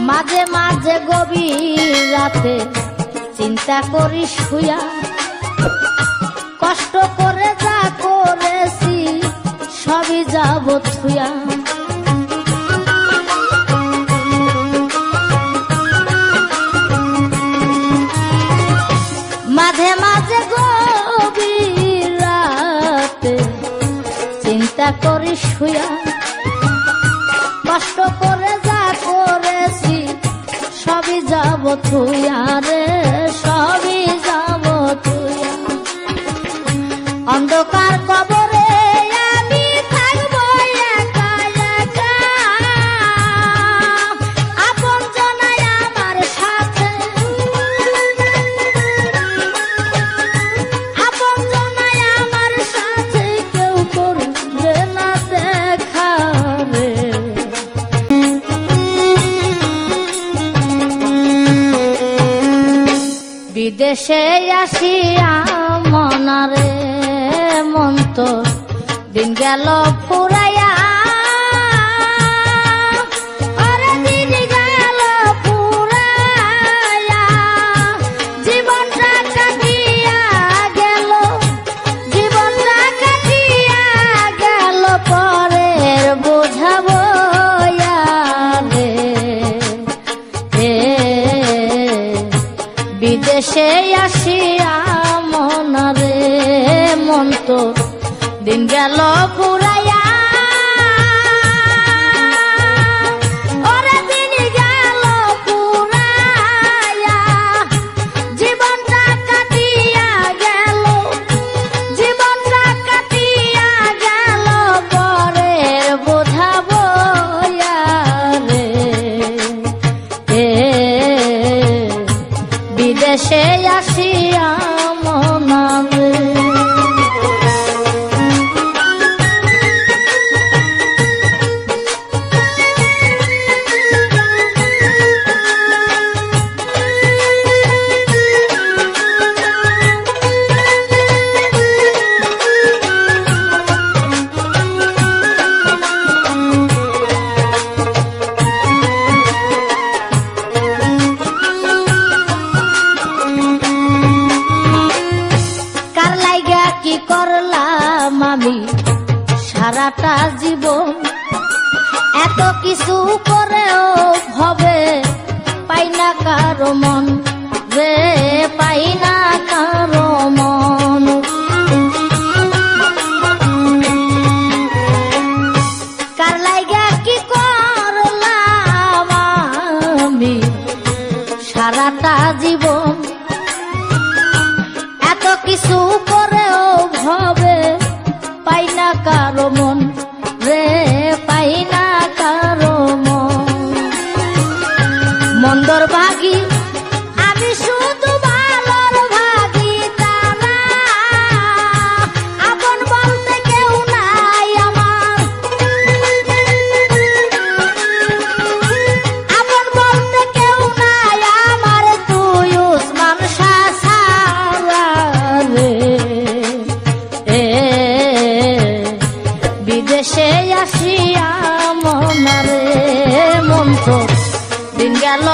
মাঝে মাঝে গভীর রাতে চিন্তা করি শুয়া, কষ্ট করে যা করেছি সবই যাব থুয়া। মাঝে মাঝে গভীর রাতে চিন্তা করি শুয়া, কষ্ট করে যা করেছি সবই যাব থুয়া রে, সবই যাব থুয়া। অন্ধকার কবরে আমি থাকবো একা একা, আপন জনাই আমার সাথে, আপন জনাই আমার সাথে কেউ করবে না দেখা রে। বিদেশে আসিয়া মনারে মন তো দিন গেল ফুরাইয়া, আরে দিন গেল ফুরাইয়া, জীবনটা কাটিয়া গেল, জীবনটা কাটিয়া গেল পরের বোঝাবো রে। বিদেশে আসিয়া মনারে মন তো দিন গেল ফুরাইয়া, ওরে দিন গেল ফুরাইয়া, জীবনটা কাটিয়া গেল, জীবনটা কাটিয়া গেল পরের বোঝাবো রে। বিদেশে আসিয়া মনারে কি করলাম আমি সারাটা জীবন, এত কিছু করেও ভবে পাই না কারো মন রে, পাই না কারো মন। কার লাইগা কি করলাম আমি সারাটা জীবন, এত কিছু করেও ভবে পাই না কারো মন রে, পাই না কারো মন। মন্দর ভাগী আমি শুধু ভালোর ভাগী তা না, আপন বলতে কেউ নাই আমার, আপন বলতে কেউ নাই আমার, তুই উসমান শাহ সারা রে। বিদেশে আসিয়া মনারে মন তো দিন গেল